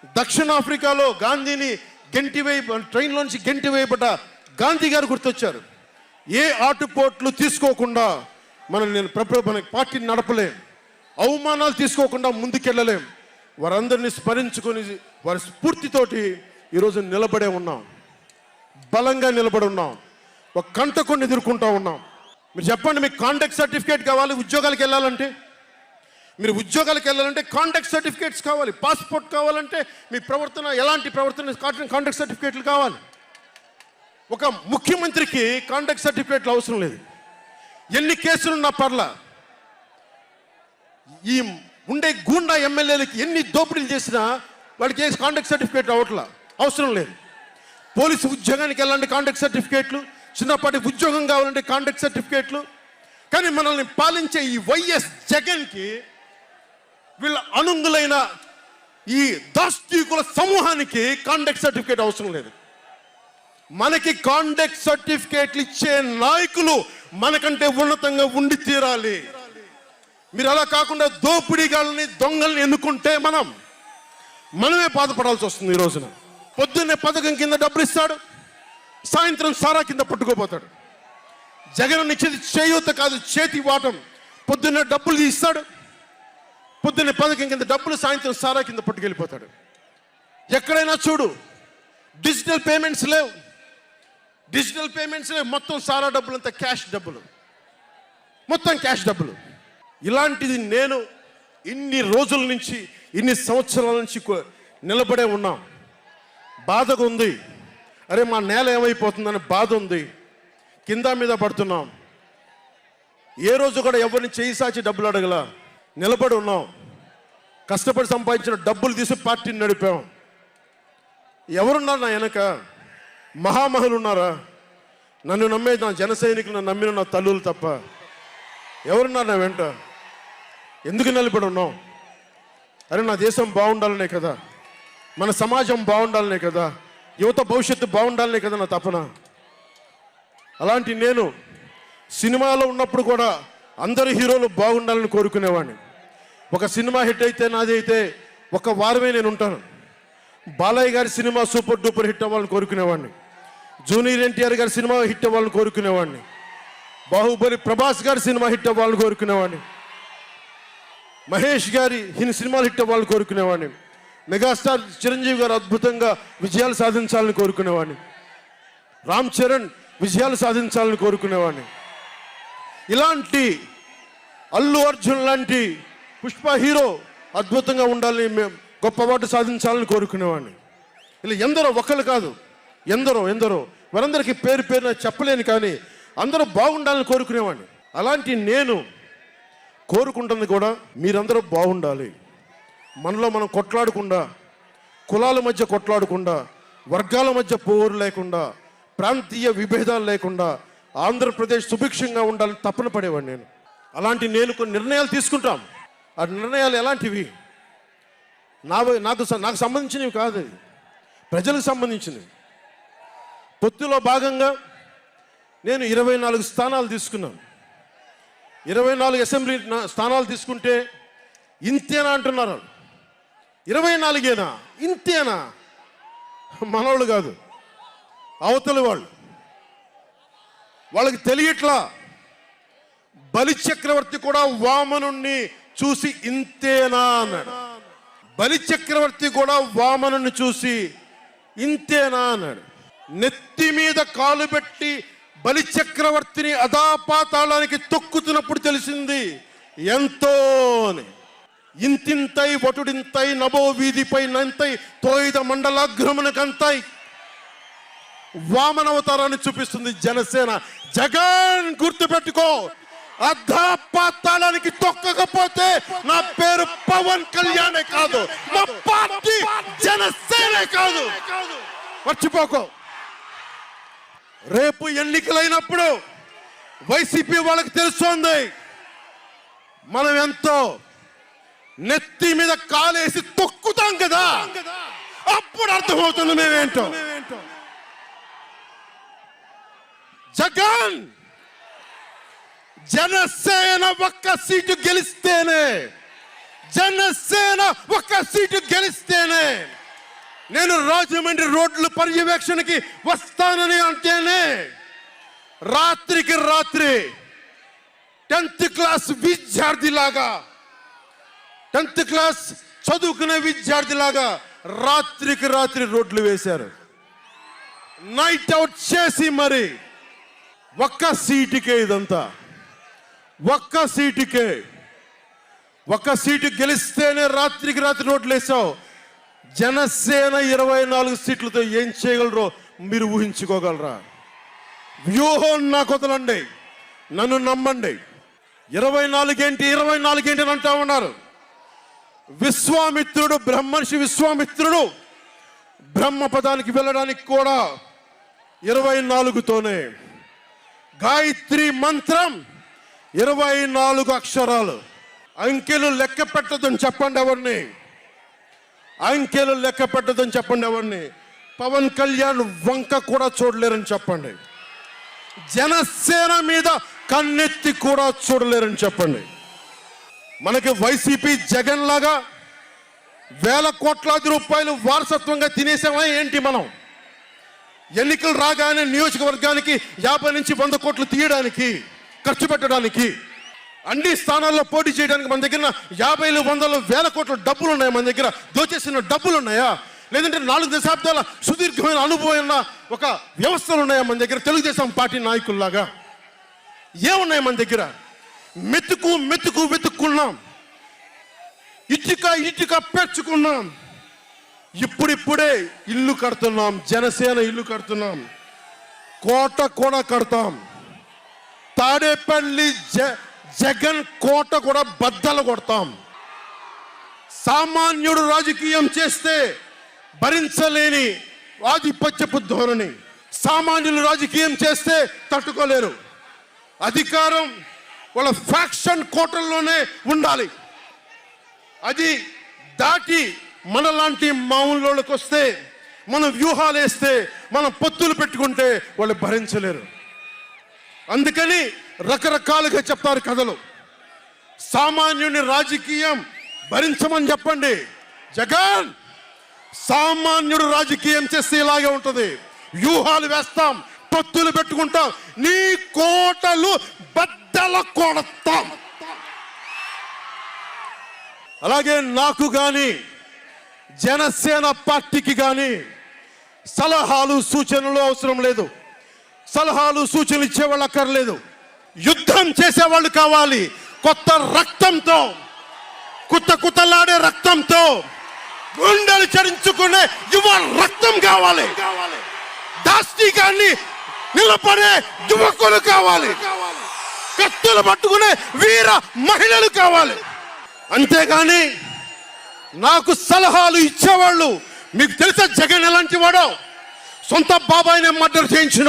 దక్షిణాఫ్రికాలో గాంధీని ట్రైన్లోంచి గెంటి వేయబడ్డ గాంధీ గారు గుర్తొచ్చారు. ఏ ఆటుపోట్లు తీసుకోకుండా మన పార్టీని నడపలేం, అవమానాలు తీసుకోకుండా ముందుకెళ్ళలేం. వారందరినీ స్మరించుకొని వారి స్ఫూర్తితోటి ఈరోజు నిలబడే ఉన్నాం, బలంగా నిలబడి ఉన్నాం, ఒక కంటకొని ఎదుర్కొంటూ ఉన్నాం. మీరు చెప్పండి, మీకు కాంటాక్ట్ సర్టిఫికేట్ కావాలి ఉద్యోగాలకు వెళ్ళాలంటే? మీరు ఉద్యోగాలకు వెళ్ళాలంటే కాంటాక్ట్ సర్టిఫికేట్స్ కావాలి, పాస్పోర్ట్ కావాలంటే మీ ప్రవర్తన ఎలాంటి ప్రవర్తన కాంటాక్ట్ సర్టిఫికేట్లు కావాలి. ఒక ముఖ్యమంత్రికి కాంటాక్ట్ సర్టిఫికేట్లు అవసరం లేదు. ఎన్ని కేసులున్నా పర్లా, ఈ ఉండే గూండా ఎమ్మెల్యేలకి ఎన్ని దోపిడీలు చేసినా వాళ్ళకి కాంటాక్ట్ సర్టిఫికేట్ అవసరం లేదు. పోలీసు ఉద్యోగానికి వెళ్ళాలంటే కాంటాక్ట్ సర్టిఫికేట్లు, చిన్నపాటి ఉద్యోగం కావాలంటే కాంటాక్ట్ సర్టిఫికేట్లు. కానీ మనల్ని పాలించే ఈ వైఎస్ జగన్కి, వీళ్ళ అనుంగులైన ఈ దాష్టీకుల సమూహానికి కాంటాక్ట్ సర్టిఫికేట్ అవసరం లేదు. మనకి కాంటాక్ట్ సర్టిఫికేట్లు ఇచ్చే నాయకులు మనకంటే ఉన్నతంగా ఉండి తీరాలి. మీరు అలా కాకుండా దోపిడీగాళ్ళని దొంగల్ని ఎన్నుకుంటే మనమే బాధపడాల్సి వస్తుంది. ఈ రోజున పొద్దున్నే పథకం కింద డబ్బులు ఇస్తాడు, సాయంత్రం సారా కింద పట్టుకోపోతాడు. జగన్ ఇచ్చేది చేయూత కాదు, చేతి వాటం. పొద్దున్నే డబ్బులు ఇస్తాడు, పొద్దున్నే పథకం కింద డబ్బులు, సాయంత్రం సారా కింద పట్టుకెళ్ళిపోతాడు. ఎక్కడైనా చూడు, డిజిటల్ పేమెంట్స్ లేవు, మొత్తం సారా డబ్బులంతా క్యాష్ డబ్బులు, మొత్తం క్యాష్ డబ్బులు. ఇలాంటిది నేను ఇన్ని రోజుల నుంచి, ఇన్ని సంవత్సరాల నుంచి నిలబడే ఉన్నాం. బాధగా ఉంది, అరే మా నేల ఏమైపోతుందని బాధ ఉంది. కింద మీద పడుతున్నాం. ఏ రోజు కూడా ఎవరిని చేయి సాచి డబ్బులు అడగల, నిలబడి ఉన్నాం. కష్టపడి సంపాదించిన డబ్బులు తీసి పార్టీని నడిపాం. ఎవరున్నారు నా వెనక? మహామహులు ఉన్నారా? నన్ను నమ్మే నా జన సైనికులు, నన్ను నమ్మిన నా తల్లులు తప్ప ఎవరున్నారు నా వెంట? ఎందుకు నిలబడి ఉన్నాం? అరే నా దేశం బాగుండాలనే కదా, మన సమాజం బాగుండాలనే కదా, యువత భవిష్యత్తు బాగుండాలనే కదా నా తపన. అలాంటి నేను సినిమాలో ఉన్నప్పుడు కూడా అందరు హీరోలు బాగుండాలని కోరుకునేవాడిని. ఒక సినిమా హిట్ అయితే, నాది అయితే ఒక వారమే నేను ఉంటాను. బాలయ్య గారి సినిమా సూపర్ డూపర్ హిట్ అవ్వాలని కోరుకునేవాడిని. జూనియర్ ఎన్టీఆర్ గారి సినిమా హిట్ అవ్వాలని కోరుకునేవాడిని. బాహుబలి ప్రభాస్ గారి సినిమా హిట్ అవ్వాలని కోరుకునేవాడిని. మహేష్ గారి సినిమాలు హిట్ అవ్వాలని కోరుకునేవాడిని. మెగాస్టార్ చిరంజీవి గారు అద్భుతంగా విజయాలు సాధించాలని కోరుకునేవాడిని. రామ్ చరణ్ విజయాలు సాధించాలని కోరుకునేవాడిని. ఇలాంటి అల్లు అర్జున్ లాంటి పుష్ప హీరో అద్భుతంగా ఉండాలని, గొప్ప అవార్డు సాధించాలని కోరుకునేవాడిని. ఇలా ఎందరో, ఒకళ్ళు కాదు, ఎందరో వారందరికీ పేరు పేరున చెప్పలేను, కానీ అందరూ బాగుండాలని కోరుకునేవాడిని. అలాంటి నేను కోరుకుంటుంది కూడా మీరందరూ బాగుండాలి. మనలో మనం కొట్లాడకుండా, కులాల మధ్య కొట్లాడకుండా, వర్గాల మధ్య పోరు లేకుండా, ప్రాంతీయ విభేదాలు లేకుండా ఆంధ్రప్రదేశ్ సుభిక్షంగా ఉండాలని తపన పడేవాడిని నేను. అలాంటి నేను కొన్ని నిర్ణయాలు తీసుకుంటాం. ఆ నిర్ణయాలు ఎలాంటివి? నాకు సంబంధించినవి కాదు, ప్రజలకు సంబంధించినవి. పొత్తులో భాగంగా నేను 24 స్థానాలు తీసుకున్నాను. 24 అసెంబ్లీ స్థానాలు తీసుకుంటే ఇంతేనా అంటున్నారు. 24ఏనా? ఇంతేనా? మనోళ్ళు కాదు, అవతలి వాళ్ళకి తెలియట్లా. బలి చక్రవర్తి కూడా వామనుణ్ణి చూసి ఇంతేనా అన్నాడు. బలి చక్రవర్తి కూడా వామనుణ్ణి చూసి ఇంతేనా అన్నాడు. నెత్తి మీద కాలు పెట్టి బలి చక్రవర్తిని అధాపాతాళానికి తొక్కుతున్నప్పుడు తెలిసింది ఎంతో అని. ఇంతింతై వటుడింతై నభో వీధిపై నంతై తోయిద మండలాగ్రమునకంతై వామనవతారాన్ని చూపిస్తుంది జనసేన. జగన్ గుర్తుపెట్టుకో, అధాపాతాళానికి తొక్కకపోతే నా పేరు పవన్ కళ్యాణే కాదు, మా పార్టీ జనసేనే కాదు, మర్చిపోకో. రేపు ఎన్నికలైనప్పుడు వైసీపీ వాళ్ళకి తెలుస్తోంది మనం ఎంతో. నెత్తి మీద కాలేసి తొక్కుతాం కదా, అప్పుడు అర్థమవుతుంది మేమేంటో. జగన్ జనసేన ఒక్క సీటు గెలిస్తేనే, నేను రాజమండ్రి రోడ్ల పర్యవేక్షణకి వస్తానని అంటేనే రాత్రికి రాత్రి 10th క్లాస్ విద్యార్థిలాగా 10th క్లాస్ చదువుకునే విద్యార్థిలాగా రాత్రికి రాత్రి రోడ్లు వేశారు. నైట్ అవుట్ చేసి మరి ఒక్క సీటుకే ఇదంతా, ఒక్క సీటు గెలిస్తేనే రాత్రికి రాత్రి రోడ్లు వేసావు. జనసేన 24 సీట్లతో ఏం చేయగలరో మీరు ఊహించుకోగలరా? వ్యూహం నాకు వదలండి, నన్ను నమ్మండి. 24 ఏంటి అని అంటా ఉన్నారు. విశ్వామిత్రుడు, బ్రహ్మర్షి విశ్వామిత్రుడు బ్రహ్మపదానికి వెళ్ళడానికి కూడా 24తోనే. గాయత్రి మంత్రం 24 అక్షరాలు. అంకెలు లెక్క పెట్టదని చెప్పండి ఎవరిని, అంకెలు లెక్క పెట్టదని చెప్పండి ఎవరిని. పవన్ కళ్యాణ్ వంక కూడా చూడలేరని చెప్పండి. జనసేన మీద కన్నెత్తి కూడా చూడలేరని చెప్పండి. మనకి వైసీపీ జగన్ లాగా వేల కోట్లాది రూపాయలు వారసత్వంగా తినేసామా ఏంటి? మనం ఎన్నికలు రాగానే నియోజకవర్గానికి 50 నుంచి 100 కోట్లు తీయడానికి, ఖర్చు పెట్టడానికి, అన్ని స్థానాల్లో పోటీ చేయడానికి మన దగ్గర 50, 100, వేల కోట్ల డబ్బులు ఉన్నాయి. మన దగ్గర దోచేసిన డబ్బులు ఉన్నాయా? లేదంటే 4 దశాబ్దాల సుదీర్ఘమైన అనుభవం ఉన్న ఒక వ్యవస్థలు ఉన్నాయా మన దగ్గర? తెలుగుదేశం పార్టీ నాయకుల్లాగా ఏమున్నాయి మన దగ్గర? వెతుక్కున్నాం, ఇటుక పెంచుకున్నాం. ఇప్పుడిప్పుడే ఇల్లు కడుతున్నాం, జనసేన ఇల్లు కడుతున్నాం, కోట కూడా కడతాం. తాడేపల్లి జగన్ కోట కూడా బద్దలు కొడతాం. సామాన్యుడు రాజకీయం చేస్తే భరించలేని ఆధిపత్యపు ధోరణి, సామాన్యులు రాజకీయం చేస్తే తట్టుకోలేరు. అధికారం వాళ్ళ ఫ్యాక్షన్ కోటల్లోనే ఉండాలి. అది దాటి మనలాంటి మామూలులోకి వస్తే, మనం వ్యూహాలు వేస్తే, మనం పొత్తులు పెట్టుకుంటే వాళ్ళు భరించలేరు. అందుకని రకరకాలుగా చెప్తారు కథలు. సామాన్యుని రాజకీయం భరించమని చెప్పండి. జగన్ సామాన్యుడు రాజకీయం చేస్తే ఇలాగే ఉంటుంది. వ్యూహాలు వేస్తాం, పొత్తులు పెట్టుకుంటాం, నీ కోటలు బద్దల కొడతాం. అలాగే నాకు కానీ జనసేన పార్టీకి కానీ సలహాలు సూచనలు అవసరం లేదు. సలహాలు సూచనలు ఇచ్చేవాళ్ళు అక్కర్లేదు. యుద్ధం చేసేవాళ్ళు కావాలి. కొత్త రక్తంతో, కుత్తలాడే రక్తంతో, గుండెలు చరించుకునే యువ రక్తం కావాలి. దాష్టికాన్ని నిలబడే యువకులు కావాలి. కత్తులు పట్టుకునే వీర మహిళలు కావాలి. అంతేగాని నాకు సలహాలు ఇచ్చేవాళ్ళు, మీకు తెలుసా జగన్ ఎలాంటి వాడో? సొంత బాబాయిని మర్డర్ చేయించిన